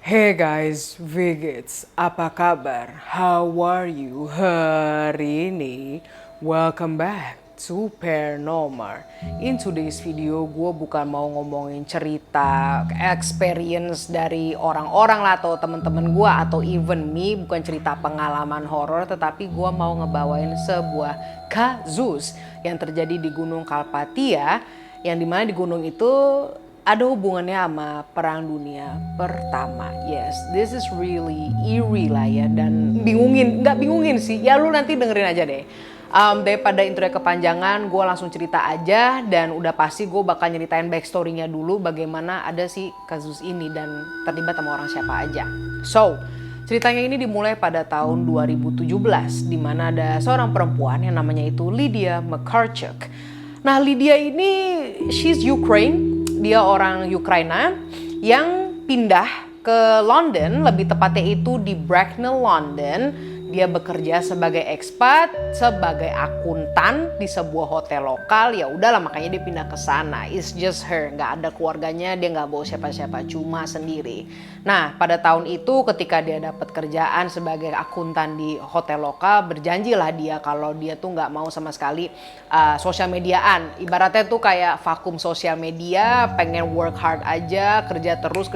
Hey guys, Vigits, apa kabar? How are you hari ini? Welcome back to Paranormal. In today's video, gue bukan mau ngomongin cerita, experience dari orang-orang lah atau temen-temen gue atau even me, bukan cerita pengalaman horor, tetapi gue mau ngebawain sebuah kasus yang terjadi di Gunung Kalpatia, yang dimana di gunung itu ada hubungannya sama Perang Dunia Pertama. Yes, this is really eerie lah ya, dan nggak bingungin sih. Ya lu nanti dengerin aja deh. Daripada intro kepanjangan, gue langsung cerita aja, dan udah pasti gue bakal nyeritain backstory-nya dulu bagaimana ada si kasus ini dan terlibat sama orang siapa aja. So, ceritanya ini dimulai pada tahun 2017, di mana ada seorang perempuan yang namanya itu Lydia McCarchuk. Nah, Lydia ini, she's Ukraine. Dia orang Ukraina yang pindah ke London, lebih tepatnya itu di Bracknell, London. Dia bekerja sebagai expat, sebagai akuntan di sebuah hotel lokal. Ya udahlah, makanya dia pindah ke sana. It's just her, nggak ada keluarganya, dia nggak bawa siapa-siapa, cuma sendiri. Nah, pada tahun itu ketika dia dapat kerjaan sebagai akuntan di hotel lokal, berjanjilah dia kalau dia tuh nggak mau sama sekali sosial mediaan. Ibaratnya tuh kayak vakum sosial media, pengen work hard aja, kerja terus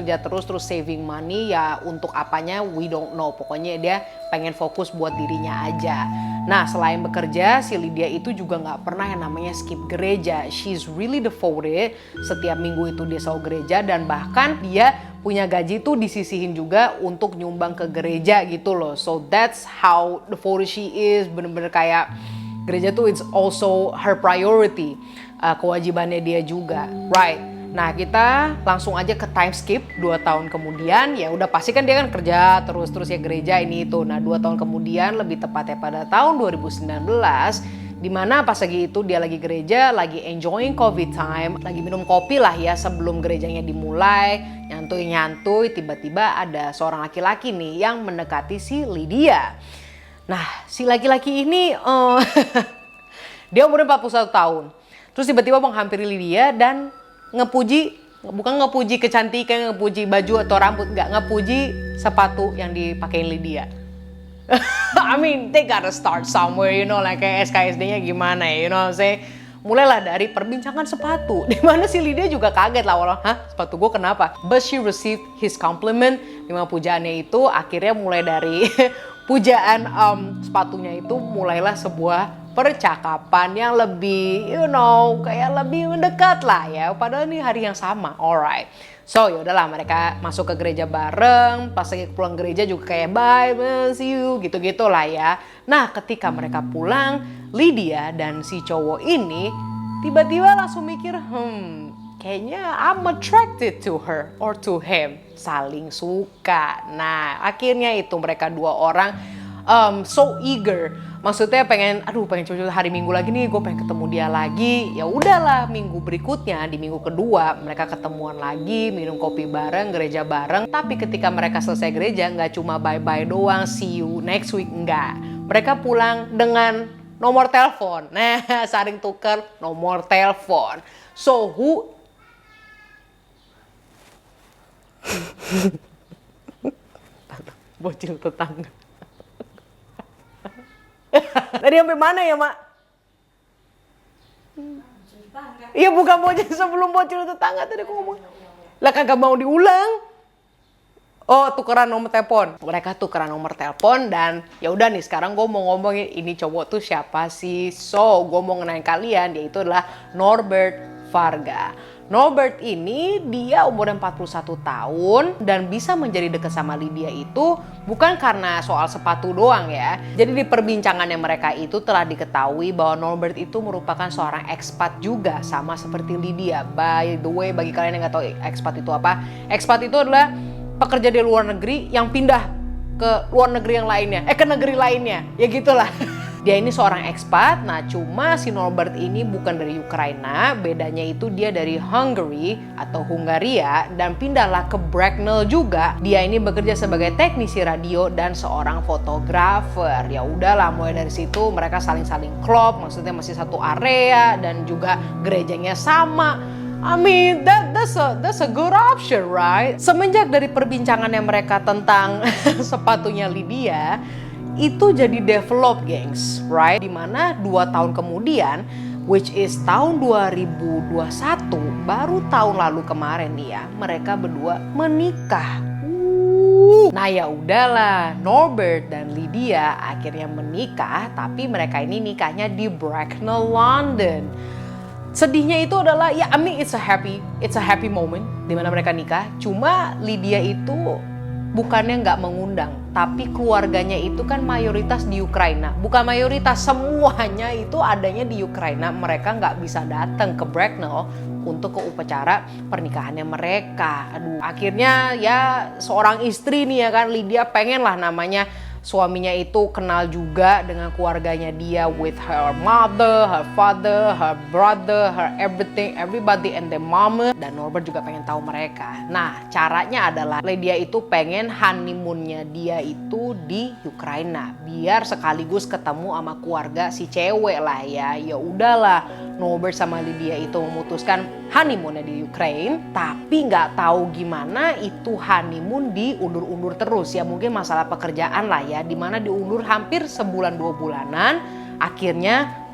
saving money. Ya untuk apanya we don't know. Pokoknya dia pengen fokus buat dirinya aja. Nah, selain bekerja, si Lydia itu juga nggak pernah yang namanya skip gereja. She's really devoted. Setiap minggu itu dia selalu gereja, dan bahkan dia punya gaji tuh disisihin juga untuk nyumbang ke gereja gitu loh. So that's how devoted she is. Bener-bener kayak gereja tuh it's also her priority. Kewajibannya dia juga. Right. Nah, kita langsung aja ke time skip 2 tahun kemudian. Ya udah pasti kan dia kan kerja terus ya gereja ini itu. Nah, 2 tahun kemudian, lebih tepatnya pada tahun 2019, dimana pas lagi itu dia lagi gereja, lagi enjoying coffee time, lagi minum kopi lah ya sebelum gerejanya dimulai, nyantuy, tiba-tiba ada seorang laki-laki nih yang mendekati si Lydia. Nah, si laki-laki ini dia umurnya 41 tahun. Terus tiba-tiba menghampiri Lydia dan bukan ngepuji kecantikan, ngepuji baju atau rambut, nggak, ngepuji sepatu yang dipakein Lydia. I mean, they gotta start somewhere, you know, like kayak SKSD-nya gimana ya, you know, saya mulailah dari perbincangan sepatu, di mana si Lydia juga kaget lah, walau, sepatu gue kenapa? But she received his compliment, dimana pujaannya itu akhirnya mulai dari pujaan sepatunya itu mulailah sebuah percakapan yang lebih, you know, kayak lebih mendekat lah ya. Padahal ini hari yang sama, alright. So yaudahlah, mereka masuk ke gereja bareng. Pas lagi pulang gereja juga kayak bye, see you, gitu-gitu lah ya. Nah, ketika mereka pulang, Lydia dan si cowok ini tiba-tiba langsung mikir, kayaknya I'm attracted to her or to him. Saling suka. Nah, akhirnya itu mereka dua orang so eager. Maksudnya pengen coba hari Minggu lagi nih, gue pengen ketemu dia lagi. Ya udahlah, minggu berikutnya, di minggu kedua mereka ketemuan lagi, minum kopi bareng, gereja bareng. Tapi ketika mereka selesai gereja, nggak cuma bye-bye doang, see you next week, enggak. Mereka pulang dengan nomor telepon. Nah, saling tuker nomor telepon. So bocil tetangga. Tadi sampai mana ya, Mak? Iya, bukan bocil, sebelum bocil tetangga tadi aku ngomong. Lah kagak mau diulang. Oh, tukeran nomor telepon. Mereka tukeran nomor telepon, dan ya udah nih, sekarang gue mau ngomongin ini cowok tuh siapa sih. So, gue mau ngenalin kalian, dia itu adalah Norbert Varga. Norbert ini dia umurnya 41 tahun dan bisa menjadi dekat sama Lydia itu bukan karena soal sepatu doang ya. Jadi di perbincangannya mereka itu telah diketahui bahwa Norbert itu merupakan seorang expat juga, sama seperti Lydia. By the way, bagi kalian yang nggak tahu expat itu apa, expat itu adalah pekerja di luar negeri yang pindah ke luar negeri yang lainnya, ke negeri lainnya, ya gitulah. Dia ini seorang expat. Nah, cuma si Norbert ini bukan dari Ukraina, bedanya itu dia dari Hungary atau Hungaria, dan pindahlah ke Bracknell juga. Dia ini bekerja sebagai teknisi radio dan seorang fotografer. Ya udahlah, mulai dari situ mereka saling klop, maksudnya masih satu area dan juga gerejanya sama. I mean, that's a good option, right? Semenjak dari perbincangannya mereka tentang sepatunya Lydia, itu jadi develop, gengs, right? Dimana 2 tahun kemudian, which is tahun 2021, baru tahun lalu kemarin nih ya, mereka berdua menikah. Nah ya udahlah, Norbert dan Lydia akhirnya menikah, tapi mereka ini nikahnya di Bracknell, London. Sedihnya itu adalah ya, I mean it's a happy moment di mana mereka nikah. Cuma Lydia itu bukannya nggak mengundang, tapi keluarganya itu kan mayoritas di Ukraina. Bukan mayoritas, semuanya itu adanya di Ukraina. Mereka nggak bisa datang ke Bracknell untuk ke upacara pernikahannya mereka. Aduh, akhirnya ya seorang istri nih ya kan, Lydia pengen lah namanya suaminya itu kenal juga dengan keluarganya dia, with her mother, her father, her brother, her everything, everybody and their mama. Dan Norbert juga pengen tahu mereka. Nah, caranya adalah Lydia itu pengen honeymoonnya dia itu di Ukraina, biar sekaligus ketemu sama keluarga si cewek lah ya. Ya udahlah, Norbert sama Lydia itu memutuskan honeymoonnya di Ukraine, tapi nggak tahu gimana itu honeymoon diundur-undur terus ya, mungkin masalah pekerjaan lah ya, dimana diundur hampir sebulan 2 bulanan. Akhirnya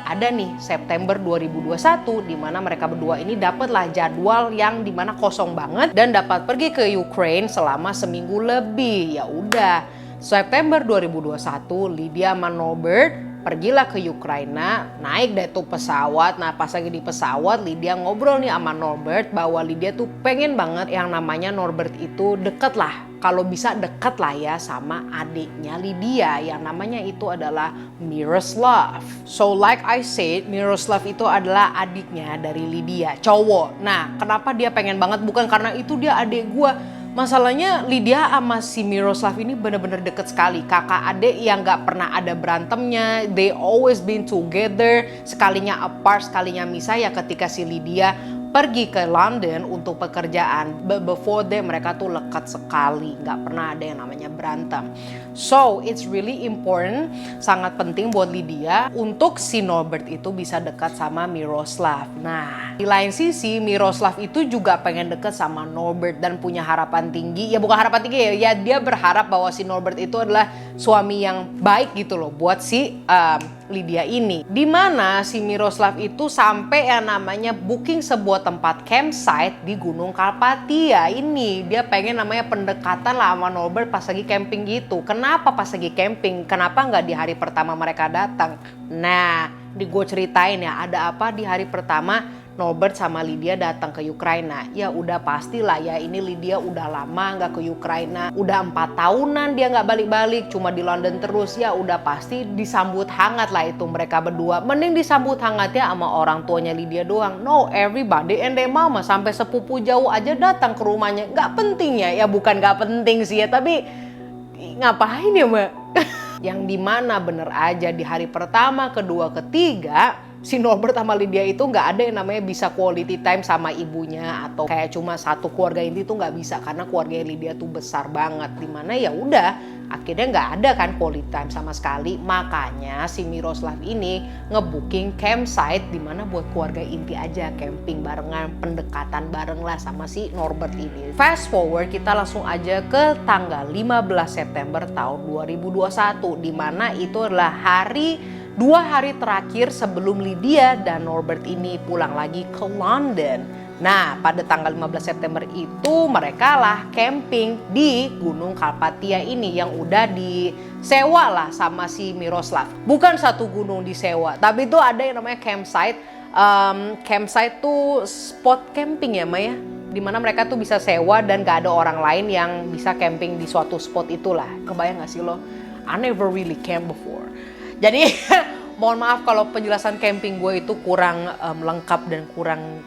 ada nih September 2021 dimana mereka berdua ini dapatlah jadwal yang dimana kosong banget dan dapat pergi ke Ukraine selama seminggu lebih. Ya udah, September 2021 Lydia sama Norbert pergilah ke Ukraina, naik deh tuh pesawat. Nah pas lagi di pesawat, Lydia ngobrol nih sama Norbert bahwa Lydia tuh pengen banget yang namanya Norbert itu deket lah, kalau bisa deket lah ya sama adiknya Lydia yang namanya itu adalah Miroslav. So like I said, Miroslav itu adalah adiknya dari Lydia, cowok. Nah kenapa dia pengen banget? Bukan karena itu dia adik gua. Masalahnya Lydia sama si Miroslav ini bener-bener deket sekali. Kakak adik yang gak pernah ada berantemnya. They always been together. Sekalinya apart, sekalinya misah ya ketika si Lydia pergi ke London untuk pekerjaan. But before that mereka tuh lekat sekali. Gak pernah ada yang namanya berantem. So it's really important, sangat penting buat Lydia untuk si Norbert itu bisa dekat sama Miroslav. Nah di lain sisi Miroslav itu juga pengen dekat sama Norbert dan punya harapan tinggi. Ya bukan harapan tinggi ya, dia berharap bahwa si Norbert itu adalah suami yang baik gitu loh buat si Lydia ini. Dimana si Miroslav itu sampai yang namanya booking sebuah tempat campsite di Gunung Karpatia ini. Dia pengen namanya pendekatan lah sama Norbert pas lagi camping gitu. Kenapa pas lagi camping? Kenapa nggak di hari pertama mereka datang? Nah, gue ceritain ya, ada apa di hari pertama Norbert sama Lydia datang ke Ukraina. Ya udah pastilah ya, ini Lydia udah lama nggak ke Ukraina. Udah 4 tahunan dia nggak balik-balik, cuma di London terus. Ya udah pasti disambut hangat lah itu mereka berdua. Mending disambut hangat ya sama orang tuanya Lydia doang. No, everybody and their mama, sampai sepupu jauh aja datang ke rumahnya. Nggak penting ya, bukan nggak penting sih ya, tapi ngapain ya mbak? Yang dimana bener aja di hari pertama, kedua, ketiga si Norbert sama Lydia itu nggak ada yang namanya bisa quality time sama ibunya atau kayak cuma satu keluarga inti tuh nggak bisa, karena keluarga Lydia tuh besar banget. Dimana ya udah akhirnya nggak ada kan quality time sama sekali. Makanya si Miroslav ini ngebooking campsite dimana buat keluarga inti aja camping barengan, pendekatan bareng lah sama si Norbert ini. Fast forward kita langsung aja ke tanggal 15 September tahun 2021 dimana itu adalah 2 hari terakhir sebelum Lydia dan Norbert ini pulang lagi ke London. Nah pada tanggal 15 September itu mereka lah camping di Gunung Karpatia ini yang udah disewa lah sama si Miroslav. Bukan satu gunung disewa, tapi itu ada yang namanya campsite. Campsite tuh spot camping ya Maya, dimana mereka tuh bisa sewa dan gak ada orang lain yang bisa camping di suatu spot itulah. Kebayang gak sih lo? I never really camp before. Jadi mohon maaf kalau penjelasan camping gue itu kurang lengkap dan kurang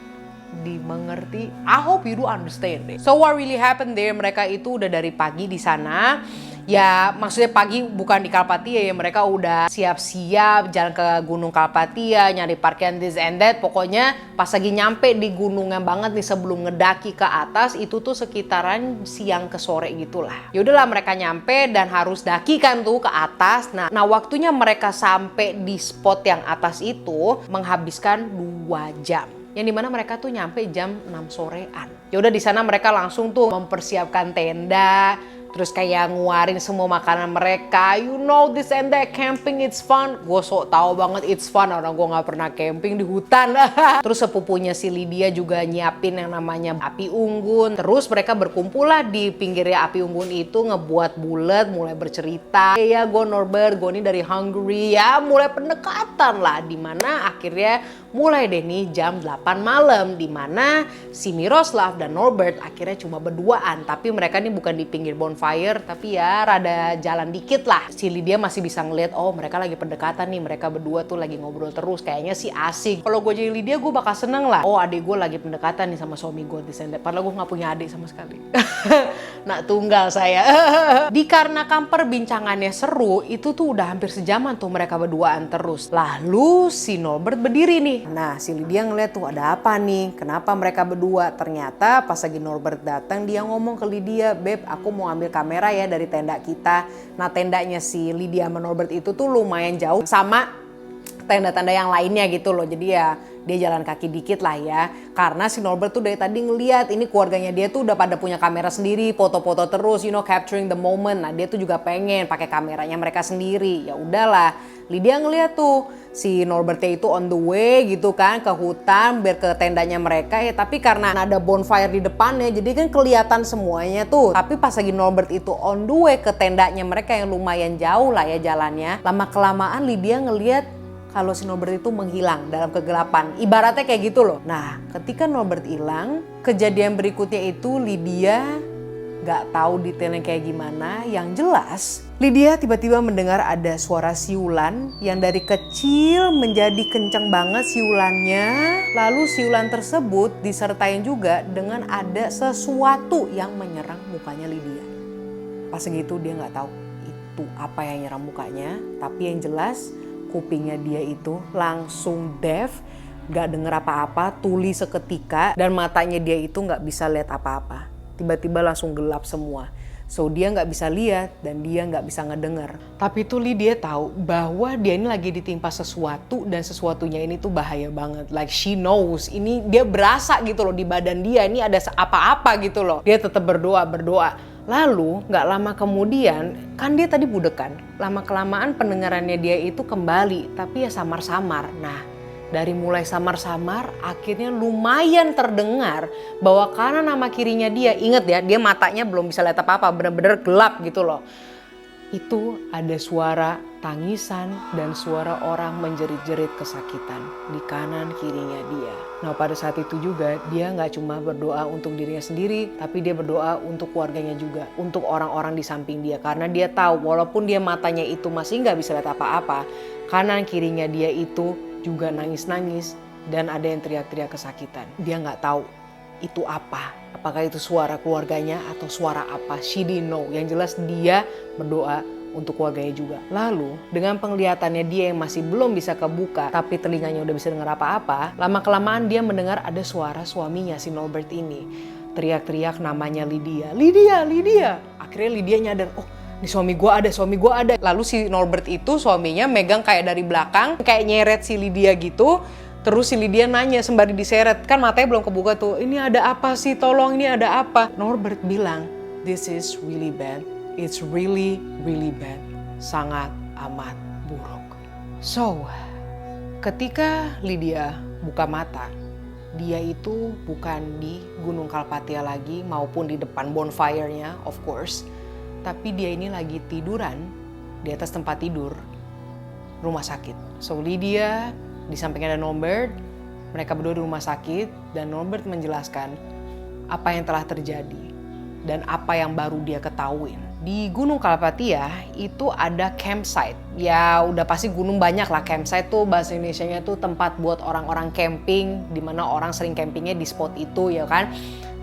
dimengerti. I hope you do understand deh. So what really happened there, mereka itu udah dari pagi di sana. Ya maksudnya pagi bukan di Karpatia ya, mereka udah siap-siap jalan ke Gunung Karpatia, nyari parkiran this and that. Pokoknya pas lagi nyampe di gunungnya banget nih sebelum ngedaki ke atas itu tuh sekitaran siang ke sore gitulah. Ya udahlah mereka nyampe dan harus daki kan tuh ke atas. Nah waktunya mereka sampai di spot yang atas itu menghabiskan 2 jam. yang dimana mereka tuh nyampe jam 6 sorean. Ya udah di sana mereka langsung tuh mempersiapkan tenda, terus kayak nguarin semua makanan mereka. You know this and that, camping it's fun. Gue sok tahu banget it's fun, orang gue nggak pernah camping di hutan. Terus sepupunya si Lydia juga nyiapin yang namanya api unggun. Terus mereka berkumpul lah di pinggirnya api unggun itu, ngebuat bulat, mulai bercerita. Ya gue Norbert, gue ini dari Hungary, ya mulai pendekatan lah. Dimana akhirnya mulai deh nih jam 8 malam, dimana si Miroslav dan Norbert akhirnya cuma berduaan. Tapi mereka ini bukan di pinggir bonfire, tapi ya rada jalan dikit lah. Si Lydia masih bisa ngeliat, oh mereka lagi pendekatan nih, mereka berdua tuh lagi ngobrol terus, kayaknya sih asik. Kalau gue jadi Lydia gue bakal seneng lah. Oh adik gue lagi pendekatan nih sama suami gue di sana. Padahal gue gak punya adik sama sekali. Nak tunggal saya. Dikarenakan perbincangannya seru, itu tuh udah hampir sejaman tuh mereka berduaan terus. Lalu si Norbert berdiri nih. Nah si Lydia ngeliat tuh ada apa nih, kenapa mereka berdua. Ternyata pas lagi Norbert datang dia ngomong ke Lydia, "Beb, aku mau ambil kamera ya dari tenda kita." Nah tendanya si Lydia sama Norbert itu tuh lumayan jauh sama tenda-tenda yang lainnya gitu loh. Jadi ya dia jalan kaki dikit lah ya. Karena si Norbert tuh dari tadi ngeliat ini keluarganya dia tuh udah pada punya kamera sendiri, foto-foto terus, you know, capturing the moment. Nah dia tuh juga pengen pakai kameranya mereka sendiri. Ya udahlah, Lydia ngeliat tuh si Norbertnya itu on the way gitu kan ke hutan biar ke tendanya mereka ya. Tapi karena ada bonfire di depannya jadi kan kelihatan semuanya tuh. Tapi pas lagi Norbert itu on the way ke tendanya mereka yang lumayan jauh lah ya jalannya, lama kelamaan Lydia ngeliat kalau si Norbert itu menghilang dalam kegelapan. Ibaratnya kayak gitu loh. Nah ketika Norbert hilang, kejadian berikutnya itu Lydia gak tahu detailnya kayak gimana. Yang jelas Lydia tiba-tiba mendengar ada suara siulan yang dari kecil menjadi kencang banget siulannya. Lalu siulan tersebut disertain juga dengan ada sesuatu yang menyerang mukanya Lydia. Pas segitu dia gak tahu itu apa yang nyerang mukanya. Tapi yang jelas kupingnya dia itu langsung deaf, gak denger apa-apa, tuli seketika, dan matanya dia itu gak bisa lihat apa-apa. Tiba-tiba langsung gelap semua. So dia gak bisa lihat dan dia gak bisa ngedenger. Tapi itu Lydia tahu bahwa dia ini lagi ditimpa sesuatu dan sesuatunya ini tuh bahaya banget. Like she knows, ini dia berasa gitu loh di badan dia ini ada apa-apa gitu loh. Dia tetap berdoa. Lalu gak lama kemudian, kan dia tadi budekan. Lama-kelamaan pendengarannya dia itu kembali, tapi ya samar-samar. Nah dari mulai samar-samar akhirnya lumayan terdengar bahwa kanan sama kirinya dia, inget ya dia matanya belum bisa lihat apa-apa, bener-bener gelap gitu loh. Itu ada suara tangisan dan suara orang menjerit-jerit kesakitan di kanan kirinya dia. Nah pada saat itu juga dia gak cuma berdoa untuk dirinya sendiri, tapi dia berdoa untuk keluarganya juga, untuk orang-orang di samping dia. Karena dia tahu walaupun dia matanya itu masih gak bisa lihat apa-apa, kanan kirinya dia itu juga nangis-nangis dan ada yang teriak-teriak kesakitan. Dia gak tahu itu apa. Apakah itu suara keluarganya atau suara apa? She didn't know. Yang jelas dia berdoa untuk keluarganya juga. Lalu dengan penglihatannya dia yang masih belum bisa kebuka tapi telinganya udah bisa dengar apa-apa, lama-kelamaan dia mendengar ada suara suaminya si Norbert ini teriak-teriak namanya Lydia. Akhirnya Lydia nyadar, oh ini suami gue ada. Lalu si Norbert itu suaminya megang kayak dari belakang kayak nyeret si Lydia gitu. Terus si Lydia nanya sembari diseret, kan matanya belum kebuka tuh, ini ada apa sih, tolong ini ada apa. Norbert bilang, this is really bad, it's really bad, sangat amat buruk. So, ketika Lydia buka mata, dia itu bukan di Gunung Karpatia lagi maupun di depan bonfire-nya of course. Tapi dia ini lagi tiduran di atas tempat tidur rumah sakit. So Lydia di sampingnya ada Norbert, mereka berdua di rumah sakit dan Norbert menjelaskan apa yang telah terjadi dan apa yang baru dia ketahuin. Di Gunung Karpatia itu ada campsite. Ya udah pasti gunung banyak lah, campsite tuh bahasa Indonesianya tuh tempat buat orang-orang camping, di mana orang sering campingnya di spot itu ya kan.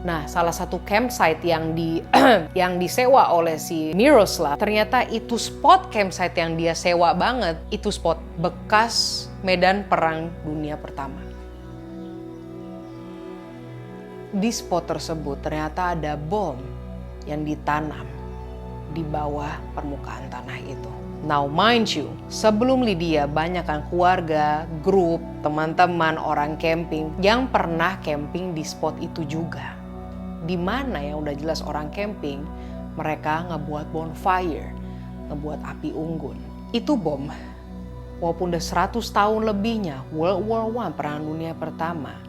Nah salah satu campsite yang disewa oleh si Miroslav, ternyata itu spot campsite yang dia sewa banget, itu spot bekas medan perang dunia pertama. Di spot tersebut ternyata ada bom yang ditanam di bawah permukaan tanah itu. Now mind you, sebelum Lydia banyak kan keluarga, grup, teman-teman, orang camping yang pernah camping di spot itu juga. Di mana yang udah jelas orang camping, mereka ngebuat bonfire, ngebuat api unggun. Itu bom, walaupun udah 100 tahun lebihnya, World War I, Perang Dunia Pertama.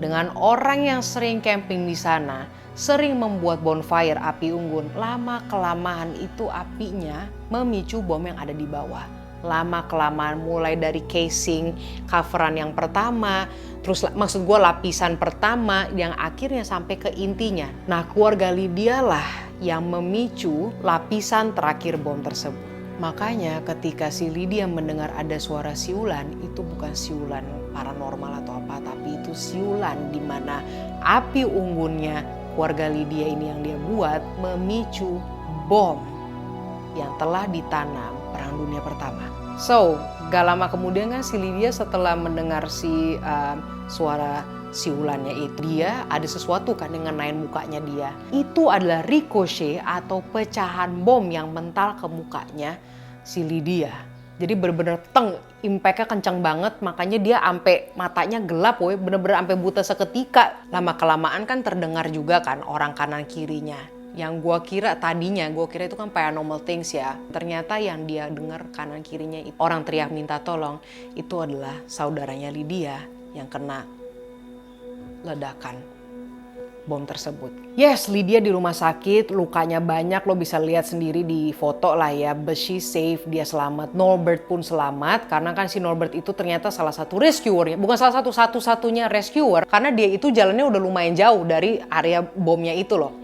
Dengan orang yang sering camping di sana, sering membuat bonfire api unggun, lama-kelamaan itu apinya memicu bom yang ada di bawah. Lama-kelamaan mulai dari casing, coveran yang pertama, terus maksud gue lapisan pertama yang akhirnya sampai ke intinya. Nah, keluarga Lydia lah yang memicu lapisan terakhir bom tersebut. Makanya ketika si Lydia mendengar ada suara siulan, itu bukan siulan paranormal atau apa, tapi itu siulan di mana api unggunnya keluarga Lydia ini yang dia buat memicu bom yang telah ditanam Perang Dunia Pertama. So, gak lama kemudian kan si Lydia setelah mendengar si suara siulannya itu, dia ada sesuatu kan yang ngenain mukanya dia. Itu adalah ricochet atau pecahan bom yang mental ke mukanya si Lydia. Jadi bener-bener impact-nya kencang banget, makanya dia ampe matanya gelap, woy, bener-bener ampe buta seketika. Lama-kelamaan kan terdengar juga kan orang kanan kirinya. Yang gua kira itu kan paranormal things ya. Ternyata yang dia dengar kanan kirinya itu orang teriak minta tolong, itu adalah saudaranya Lydia yang kena ledakan bom tersebut. Yes, Lydia di rumah sakit, lukanya banyak, lo bisa lihat sendiri di foto lah ya. But she safe, dia selamat. Norbert pun selamat, karena kan si Norbert itu ternyata salah satu rescuer, bukan salah satu-satunya rescuer, karena dia itu jalannya udah lumayan jauh dari area bomnya itu loh.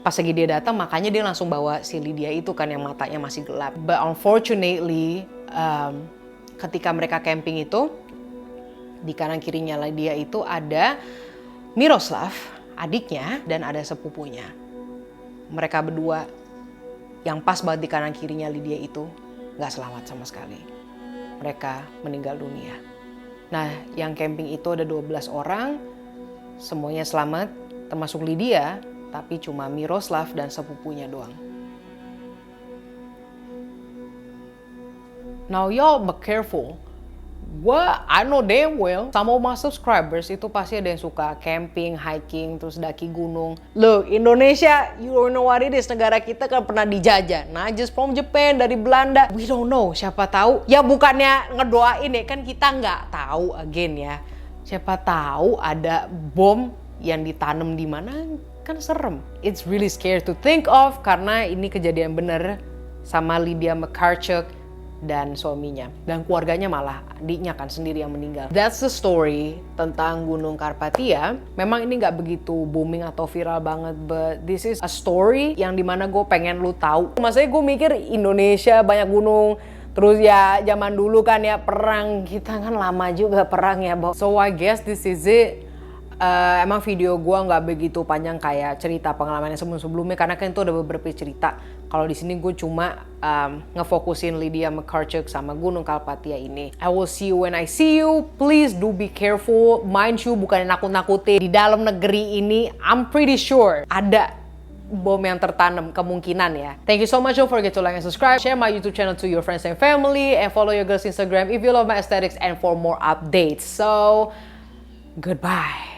Pas lagi dia datang, makanya dia langsung bawa si Lydia itu kan yang matanya masih gelap. But unfortunately, ketika mereka camping itu, di kanan kirinya Lydia itu ada Miroslav, adiknya, dan ada sepupunya. Mereka berdua yang pas banget di kanan kirinya Lydia itu gak selamat sama sekali. Mereka meninggal dunia. Nah, yang camping itu ada 12 orang, semuanya selamat, termasuk Lydia, tapi cuma Miroslav dan sepupunya doang. Now y'all be careful. I know damn well sama my subscribers itu pasti ada yang suka camping, hiking, terus daki gunung. Look, Indonesia, you don't know what it is. Negara kita kan pernah dijajah. Nah, just from Japan, dari Belanda. We don't know, siapa tahu. Ya bukannya ngedoain ya, kan kita nggak tahu again ya. Siapa tahu ada bom yang ditanam di mana, kan serem. It's really scary to think of karena ini kejadian bener sama Lydia McCartchuk dan suaminya. Dan keluarganya malah adiknya kan sendiri yang meninggal. That's the story tentang Gunung Karpatia. Memang ini gak begitu booming atau viral banget, but this is a story yang dimana gue pengen lu tahu. Maksudnya gue mikir Indonesia banyak gunung, terus ya zaman dulu kan ya perang, kita kan lama juga perang ya. So I guess this is it. Emang video gue nggak begitu panjang kayak cerita pengalaman yang sebelum-sebelumnya karena kan itu ada beberapa cerita. Kalau di sini gue cuma ngefokusin Lydia McCartchuk sama Gunung Karpatia ini. I will see you when I see you. Please do be careful. Mind you, bukan nakut-nakutin. Di dalam negeri ini, I'm pretty sure ada bom yang tertanam kemungkinan ya. Thank you so much. Don't forget to like and subscribe. Share my YouTube channel to your friends and family. And follow your girl's Instagram if you love my aesthetics and for more updates. So, goodbye.